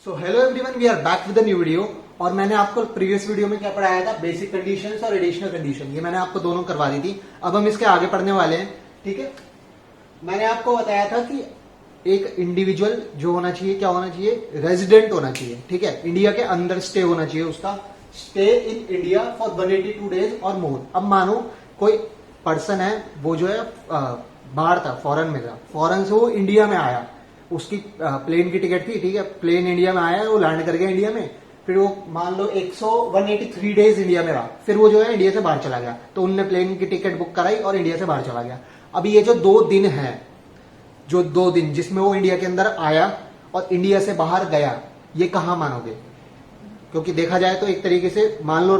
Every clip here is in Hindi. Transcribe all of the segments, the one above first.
So hello everyone, we are back with the new video. और मैंने आपको प्रीवियस वीडियो में क्या पढ़ाया था, बेसिक कंडीशंस और एडिशनल कंडीशन। ये मैंने आपको दोनों करवा दी थी। अब हम इसके आगे पढ़ने वाले हैं। ठीक है, मैंने आपको बताया था कि एक इंडिविजुअल जो होना चाहिए, क्या होना चाहिए, रेजिडेंट होना चाहिए। ठीक है, इंडिया के अंदर स्टे होना चाहिए उसका, stay in India for 182 days और मोर। अब मानो कोई पर्सन है, वो जो है बाहर था, फॉरेन में था, फॉरेन से वो इंडिया में आया, उसकी प्लेन की टिकट थी। ठीक है, प्लेन इंडिया में आया, वो लैंड कर गया इंडिया में। फिर वो मान लो 183 डेज इंडिया में रहा, फिर वो जो है इंडिया से बाहर चला गया। तो उनने प्लेन की टिकट बुक कराई और इंडिया से बाहर चला गया। अब ये जो 2 दिन है, जो 2 दिन जिसमें वो इंडिया के अंदर आया और इंडिया से बाहर गया, ये कहाँ मानोगे? क्योंकि देखा जाए तो एक तरीके से मान लो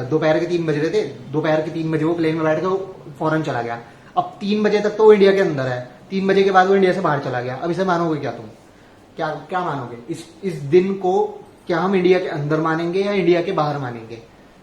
दोपहर के 3 बज रहे थे, दोपहर के 3 बजे वो प्लेन में बैठ के फॉरन चला गया। अब 3 बजे तक तो वो इंडिया के अंदर है, 3 बजे के बाद वो इंडिया से बाहर चला गया। अब इसे मानोगे क्या तुम? क्या क्या मानोगे? इस दिन को क्या हम इंडिया के अंदर मानेंगे या इंडिया के बाहर मानेंगे?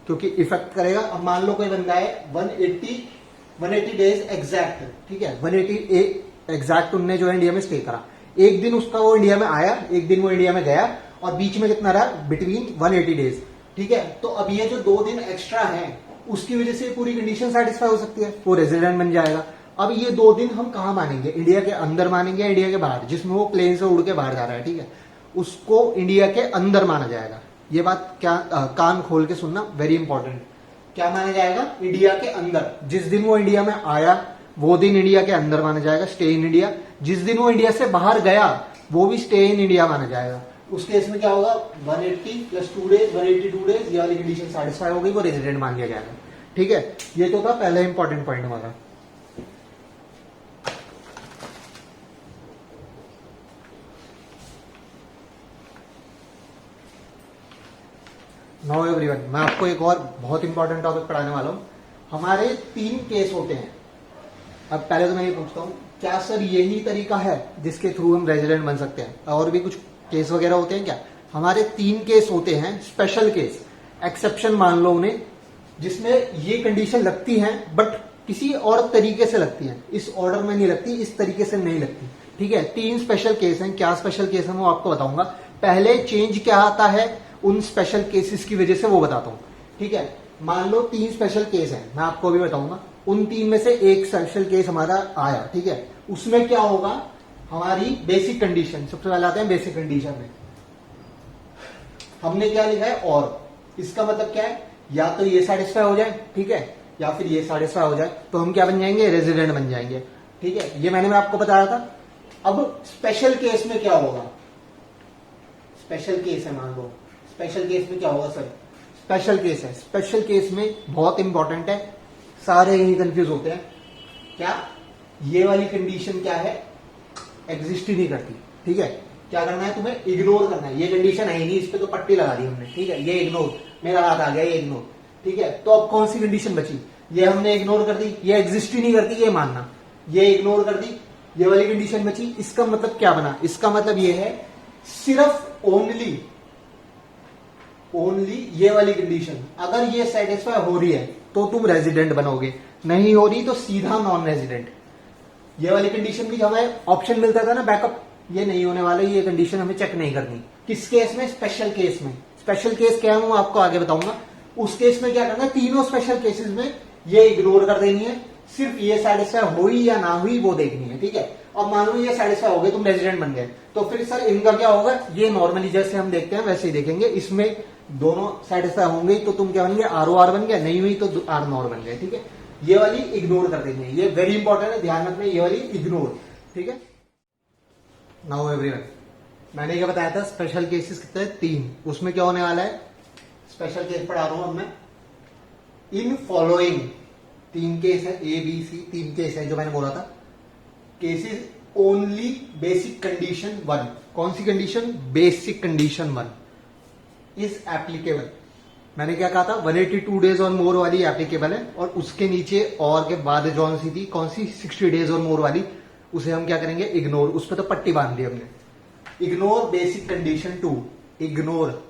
क्योंकि इफेक्ट करेगा। अब मान लो कोई बंदा है 180 डेज एग्जैक्ट, ठीक है, 180 एग्जैक्ट उनने जो है इंडिया में स्टे करा। एक दिन उसका वो इंडिया में आया, एक दिन वो इंडिया में गया, और बीच में कितना रहा? Between 180 days. ठीक है, तो अब ये जो 2 दिन एक्स्ट्रा है, उसकी वजह से पूरी कंडीशन सेटिस्फाई हो सकती है, वो रेजिडेंट बन जाएगा। अब ये 2 दिन हम कहाँ मानेंगे? इंडिया के अंदर मानेंगे या इंडिया के बाहर? जिसमें वो प्लेन से उड़ के बाहर जा रहा है, ठीक है, उसको इंडिया के अंदर माना जाएगा। ये बात क्या कान खोल के सुनना, वेरी इंपॉर्टेंट। क्या माना जाएगा? इंडिया के अंदर। जिस दिन वो इंडिया में आया वो दिन इंडिया के अंदर माना जाएगा, स्टे इन इंडिया। जिस दिन वो इंडिया से बाहर गया वो भी स्टे इन इंडिया माना जाएगा। उस केस में क्या होगा? 180 प्लस 2 डेज, 182 डेज, ये वाली कंडीशन सेटिस्फाई हो गई, वो रेजिडेंट मान लिया जाएगा। ठीक है, ये तो था पहला इंपॉर्टेंट पॉइंट हमारा। नाउ एवरीवन, मैं आपको एक और बहुत इंपॉर्टेंट टॉपिक पढ़ाने वाला हूं। हमारे 3 केस होते हैं। अब पहले तो मैं ये पूछता हूं, क्या सर यही तरीका है जिसके थ्रू हम रेजिडेंट बन सकते हैं? और भी कुछ केस वगैरह होते हैं क्या? हमारे 3 केस होते हैं, स्पेशल केस, एक्सेप्शन मान लो उन्हें, जिसमें ये कंडीशन लगती है बट किसी और तरीके से लगती है, इस ऑर्डर में नहीं लगती, इस तरीके से नहीं लगती। ठीक है, 3 स्पेशल केस हैं। क्या स्पेशल केस है वो आपको बताऊंगा। पहले चेंज क्या आता है उन स्पेशल केसेस की वजह से, वो बताता हूं। ठीक है, मान लो 3 स्पेशल केस हैं, मैं आपको भी बताऊंगा। उन 3 में से एक स्पेशल केस हमारा आया, ठीक है, उसमें क्या होगा? हमारी बेसिक कंडीशन, सबसे पहले आते हैं बेसिक कंडीशन में। हमने क्या लिखा है? और। इसका मतलब क्या है? या तो ये सेटिस्फाई हो जाए, ठीक है, या फिर ये सेटिस्फाई हो जाए, तो हम क्या बन जाएंगे? रेजिडेंट बन जाएंगे। ठीक है, ये मैं आपको बताया था। अब स्पेशल केस में क्या होगा? स्पेशल केस है, मान लो स्पेशल केस में क्या होगा सर? स्पेशल केस है, स्पेशल केस में बहुत इंपॉर्टेंट है, सारे यही कंफ्यूज होते हैं। क्या ये वाली कंडीशन क्या है? एग्जिस्ट ही नहीं करती। ठीक है, क्या करना है तुम्हें? इग्नोर करना है। ये कंडीशन है ही नहीं, इस पे तो पट्टी लगा दी हमने। ठीक है, ये इग्नोर, मेरा हाथ आ गया, ये इग्नोर। ठीक है, तो अब कौन सी कंडीशन बची? ये हमने इग्नोर कर दी, ये एग्जिस्ट ही नहीं करती, ये मानना। ये इग्नोर कर दी, ये वाली कंडीशन बची। इसका मतलब क्या बना? इसका मतलब ये है सिर्फ ओनली ये वाली कंडीशन अगर ये सेटिस्फाई हो रही है तो तुम रेजिडेंट बनोगे, नहीं हो रही तो सीधा नॉन रेजिडेंट। ये वाली कंडीशन भी हमें ऑप्शन मिलता था ना, बैकअप, ये नहीं होने वाला, ये कंडीशन हमें चेक नहीं करनी। किस केस में? स्पेशल केस में। स्पेशल केस क्या है वो आपको आगे बताऊंगा। उस केस में क्या करना है? तीनों स्पेशल केसेस में ये इग्नोर कर देनी है, सिर्फ ये सेटिस्फाई हुई या ना हुई वो देखनी है। ठीक है, और मान लो ये सेटिस्फाई हो गए, तुम रेजिडेंट बन गए, तो फिर सर इनका क्या होगा? ये नॉर्मली जैसे हम देखते हैं वैसे ही देखेंगे। इसमें दोनों सेटिस्फाई होंगे तो तुम क्या बन गए? ROR बन गया, नहीं हुई तो R0 बन गए। ठीक है, ये वाली इग्नोर कर देंगे, ये वेरी इंपॉर्टेंट है, ध्यान रखना, ये वाली इग्नोर। ठीक है, नाउ एवरीवन, मैंने क्या बताया था? स्पेशल केसेस कितने? 3। उसमें क्या होने वाला है? स्पेशल केस पढ़ा रहा हूं अब मैं। इन फॉलोइंग 3 केस है, ABC 3 केस है जो मैंने बोला था। Cases only basic condition 1। कौन सी कंडीशन? Basic condition 1 is applicable. मैंने क्या कहा था? 182 डेज और मोर वाली एप्लीकेबल है, और उसके नीचे और के बाद जौन सी थी, कौन सी? 60 डेज और मोर वाली, उसे हम क्या करेंगे? इग्नोर। उस पर तो पट्टी बांध दी हमने। Ignore basic condition 2। इग्नोर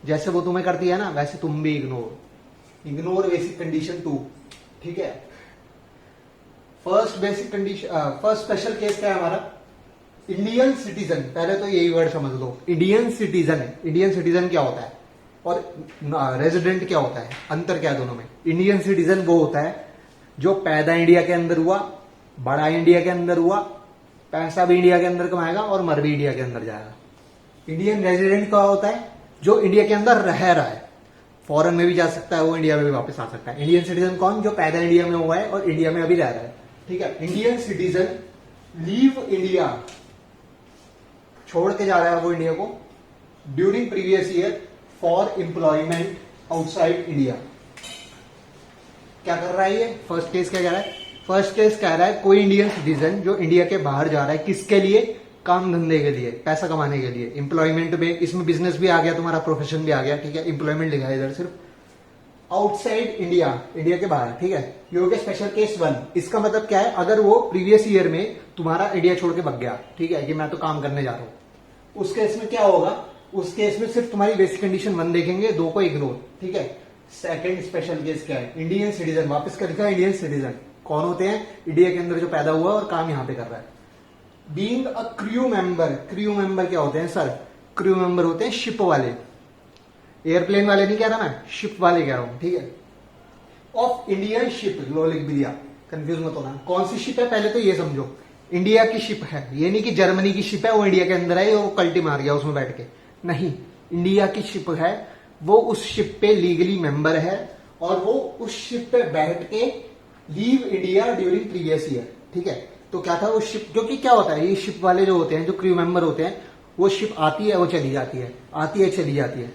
जैसे वो तुम्हें करती है ना, वैसे तुम भी इग्नोर। Ignore basic condition 2। ठीक है, first basic condition, first special case क्या है हमारा? इंडियन सिटीजन, पहले तो यही वर्ड समझ लो, इंडियन सिटीजन है। इंडियन सिटीजन क्या होता है और रेजिडेंट क्या होता है, अंतर क्या है दोनों में। इंडियन सिटीजन वो होता है जो पैदा इंडिया के अंदर हुआ, बड़ा इंडिया के अंदर हुआ, पैसा भी इंडिया के अंदर कमाएगा और मर भी इंडिया के अंदर जाएगा। इंडियन रेजिडेंट क्या होता है, जो इंडिया के अंदर रह रहा है, फॉरेन में भी जा सकता है वो, इंडिया में भी वापस आ सकता है। इंडियन सिटीजन कौन, जो पैदा इंडिया में हुआ है और इंडिया में अभी रह रहा है, ठीक है। इंडियन सिटीजन लीव इंडिया, छोड़ के जा रहा है वो इंडिया को, during previous year for employment outside India. क्या कर रहा है ये, फर्स्ट केस क्या कह रहा है, फर्स्ट केस कह रहा है कोई इंडियन सिटीजन जो इंडिया के बाहर जा रहा है, किसके लिए, काम धंधे के लिए, पैसा कमाने के लिए, एम्प्लॉयमेंट में, इसमें बिजनेस भी आ गया, तुम्हारा प्रोफेशन भी आ गया, ठीक है। एम्प्लॉयमेंट लिखा है इधर सिर्फ आउटसाइड इंडिया, इंडिया के बाहर, ठीक है। ये हो गया स्पेशल केस 1। इसका मतलब क्या है, अगर वो प्रीवियस ईयर में तुम्हारा इंडिया छोड़ के भाग गया, ठीक है, कि मैं तो काम करने जा रहा हूं, उस केस में क्या होगा, उस केस में सिर्फ तुम्हारी बेसिक कंडीशन 1 देखेंगे, 2 को इग्नोर, ठीक है। सेकंड स्पेशल केस क्या है, इंडियन सिटीजन, वापस क्या लिखा है, इंडियन सिटीजन कौन होते हैं, इंडिया के अंदर जो पैदा हुआ और काम यहां पे कर रहा है। Being a crew member, crew member क्या होते हैं सर, क्रू मेंबर होते हैं शिप वाले, एयरप्लेन वाले नहीं कह रहा मैं, शिप वाले कह रहा हूं, ठीक है। ऑफ इंडियन शिप, लो लिख भी दिया, कंफ्यूज मत होना। कौन सी शिप है, पहले तो ये समझो, इंडिया की शिप है, ये नहीं कि जर्मनी की शिप है वो इंडिया के अंदर है, वो कल्टी मार गया उसमें बैठ के, नहीं, इंडिया की शिप है, वो उस शिप पे लीगली मेंबर है और वो उस शिप पे बैठ के leave India during previous year, ठीक है। तो क्या था, वो शिप, क्योंकि क्या होता है, ये शिप वाले जो होते हैं, जो क्रू मेंबर होते हैं, वो शिप आती है वो चली जाती है, आती है चली जाती है,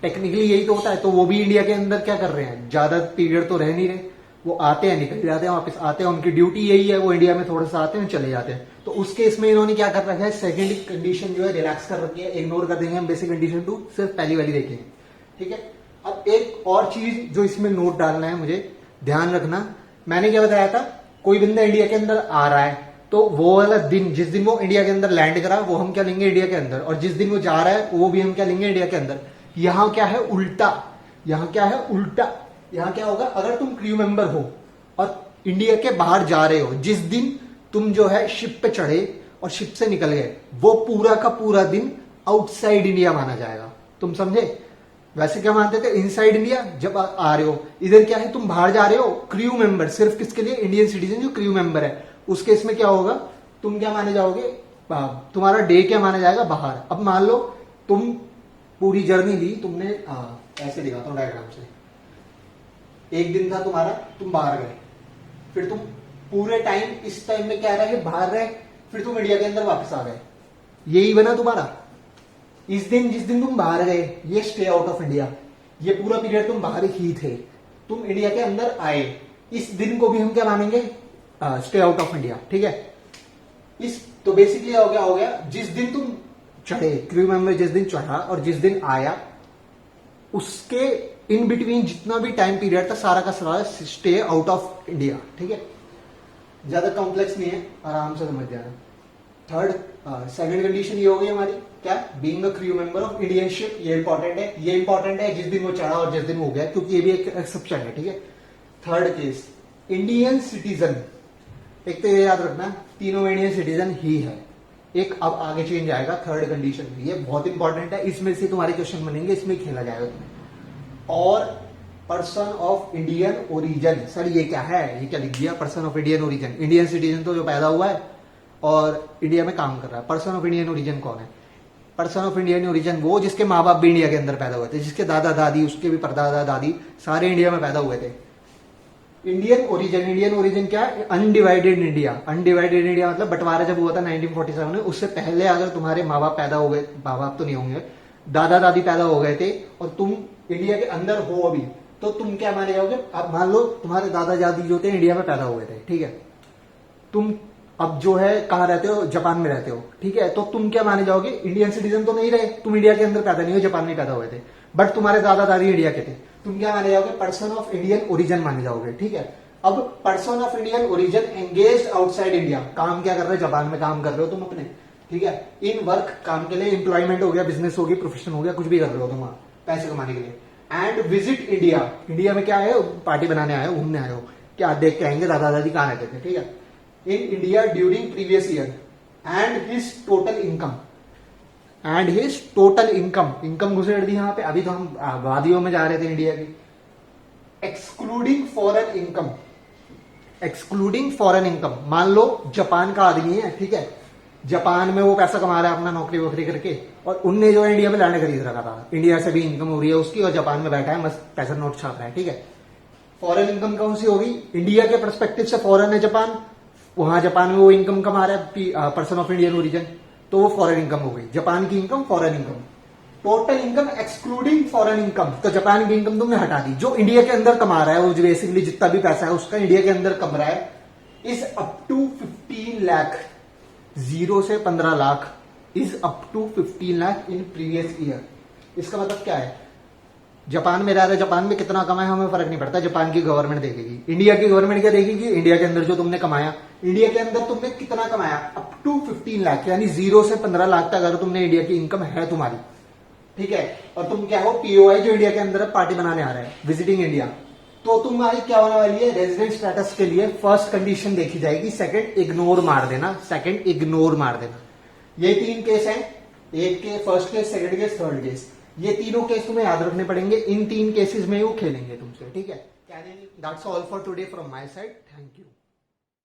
टेक्निकली यही तो होता है। तो वो भी इंडिया के अंदर क्या कर रहे हैं, ज्यादा पीरियड तो रह नहीं रहे, वो आते हैं निकल जाते हैं, वापस आते हैं, उनकी ड्यूटी यही है, वो इंडिया में थोड़ा सा आते हैं चले जाते हैं। तो उस केस में इन्होंने क्या कर रखा है, सेकेंड कंडीशन जो है रिलैक्स कर रखी है, इग्नोर कर देंगे हम बेसिक कंडीशन 2, सिर्फ पहली वाली देखेंगे, ठीक है। अब एक और चीज जो इसमें नोट डालना है मुझे, ध्यान रखना, मैंने क्या बताया था, कोई बंदा इंडिया के अंदर आ रहा है तो वो वाला दिन, जिस दिन वो इंडिया के अंदर लैंड करा, वो हम क्या लेंगे इंडिया के अंदर, और जिस दिन वो जा रहा है वो भी हम क्या लेंगे इंडिया के अंदर। यहां क्या है उल्टा, यहां क्या है उल्टा, यहां क्या होगा, अगर तुम क्रू मेंबर हो और इंडिया के बाहर जा रहे हो, जिस दिन तुम जो है शिप पे चढ़े और शिप से निकल गए, वो पूरा का पूरा दिन आउटसाइड इंडिया माना जाएगा। तुम समझे, वैसे क्या मानते थे, इनसाइड इंडिया। जब आ रहे हो इधर क्या है, तुम बाहर जा रहे हो, क्रू मेंबर, सिर्फ किसके लिए, इंडियन सिटीजन जो क्रू मेंबर है, उस केस में क्या होगा, तुम क्या माने जाओगे, तुम्हारा डे क्या माना जाएगा, बाहर। अब मान लो तुम पूरी जर्नी ली तुमने, ऐसे दिखाता हूं डायग्राम से, एक दिन था तुम्हारा, तुम बाहर गए, फिर तुम पूरे टाइम इस टाइम में क्या रहे, बाहर रहे, फिर तुम इंडिया के अंदर वापस आ गए, यही बना तुम्हारा। इस दिन, जिस दिन तुम बाहर गए, ये स्टे आउट ऑफ इंडिया, ये पूरा पीरियड तुम बाहर ही थे, तुम इंडिया के अंदर आए, इस दिन को भी हम क्या मानेंगे, स्टे आउट ऑफ इंडिया, ठीक है। इस तो बेसिकली हो गया जिस दिन तुम चढ़े, क्रू मेंबर जिस दिन चढ़ा और जिस दिन आया, उसके इन बिटवीन जितना भी टाइम पीरियड था, सारा का सारा स्टे आउट ऑफ इंडिया, ठीक है। ज्यादा कॉम्प्लेक्स नहीं है, आराम से समझ जाना। थर्ड, सेकंड कंडीशन ये हो गई हमारी, क्या, being a crew member of Indian ship, ये इंपॉर्टेंट है, ये इंपॉर्टेंट है जिस दिन वो चढ़ा और जिस दिन वो गया, क्योंकि ये भी एक एक्सेप्शन है, ठीक है। थर्ड केस, इंडियन सिटीजन, एक तो ये याद रखना, तीनों इंडियन सिटीजन ही है, एक अब आगे चेंज आएगा, थर्ड कंडीशन, ये बहुत इंपॉर्टेंट है, इसमें से तुम्हारे क्वेश्चन बनेंगे, इसमें खेला जाएगा तुम्हें। और person of Indian origin, sir ये क्या है, ये क्या लिख दिया, person of Indian origin, Indian citizen तो जो पैदा हुआ है और इंडिया में काम कर रहा है, पर्सन ऑफ इंडियन ओरिजिन कौन है, पर्सन ऑफ इंडियन ओरिजिन वो जिसके माँ बाप भी इंडिया के अंदर पैदा हुए थे, जिसके दादा दादी, उसके भी परदादा दादी सारे इंडिया में पैदा हुए थे। इंडियन ओरिजिन, इंडियन ओरिजिन क्या, अनडिवाइडेड इंडिया, अनडिवाइडेड इंडिया मतलब बंटवारा जब हुआ था 1947 में, उससे पहले अगर तुम्हारे माँ बाप पैदा हो गए, माँ बाप तो नहीं होंगे, दादा दादी पैदा हो गए थे और तुम इंडिया के अंदर हो अभी, तो तुम क्या माने जाओगे। अब मान लो तुम्हारे दादा दादी जो थे इंडिया में पैदा हुए थे, ठीक है, तुम अब जो है कहाँ रहते हो, जापान में रहते हो, ठीक है, तो तुम क्या माने जाओगे, इंडियन सिटीजन तो नहीं रहे, तुम इंडिया के अंदर पैदा नहीं हो, जापान में पैदा हुए थे, बट तुम्हारे दादा दादी इंडिया के थे, तुम क्या माने जाओगे, पर्सन ऑफ इंडियन ओरिजिन माने जाओगे, ठीक है। अब person of Indian origin engaged outside India, काम क्या कर रहे हो, जापान में काम कर रहे हो तुम अपने, ठीक है, इन वर्क, काम के लिए, एम्प्लॉयमेंट हो गया, बिजनेस हो गया, प्रोफेशन हो गया, कुछ भी कर रहे हो तुम वहां पैसे कमाने के लिए। एंड विजिट इंडिया, इंडिया में क्या आए हो, पार्टी बनाने आए हो, घूमने आए हो, क्या देख के आएंगे दादा दादी कहाँ रहते थे, ठीक है। In India during previous year, and his total income, and his total income, income घुसेड़ दी यहां पे। अभी तो हम वादियों में जा रहे थे इंडिया की। Excluding foreign income, excluding foreign income, मान लो जापान का आदमी है, ठीक है, जापान में वो पैसा कमा रहा है अपना नौकरी वोकरी करके, और उनने जो है इंडिया में लैंड खरीद रखा था, इंडिया से भी इनकम हो रही है उसकी, और जापान में बैठा है मस्त पैसा नोट छाप रहा है, ठीक है। फॉरेन इनकम कौन सी होगी? इंडिया के परस्पेक्टिव से फॉरेन है जापान, वहां जापान में वो इनकम कमा रहा है पर्सन ऑफ इंडियन ओरिजिन, तो वो फॉरेन इनकम हो गई। जापान की income foreign income. Total income excluding foreign income, तो जापान की इनकम तुमने हटा दी। जो इंडिया के अंदर कमा रहा है, वो बेसिकली जितना भी पैसा है उसका इंडिया के अंदर कम रहा है, इज अप टू 15 लाख, 0 से 15 lakh, is up to 15 lakh इन प्रीवियस ईयर। इसका मतलब क्या है? जापान में रह रहे, जापान में कितना कमाया हमें फर्क नहीं पड़ता, जापान की गवर्नमेंट देखेगी। इंडिया की गवर्नमेंट क्या देखेगी? इंडिया के अंदर जो तुमने कमाया, इंडिया के अंदर तुमने कितना कमाया, अप टू 15 लाख, यानी 0 से 15 लाख तक अगर तुमने इंडिया की इनकम है तुम्हारी, ठीक है, और तुम क्या हो, पीओआई जो इंडिया के अंदर पार्टी बनाने आ रहे हैं, विजिटिंग इंडिया, तो तुम्हारी क्या होने वाली है, रेजिडेंट स्टेटस के लिए फर्स्ट कंडीशन देखी जाएगी, सेकंड इग्नोर मार देना, सेकंड इग्नोर मार देना। ये 3 केस हैं, एक के first case, second case, third case, ये तीनों केस तुम्हें याद रखने पड़ेंगे। इन 3 केसेस में वो खेलेंगे तुमसे, ठीक है। That's all for today from my side, thank you.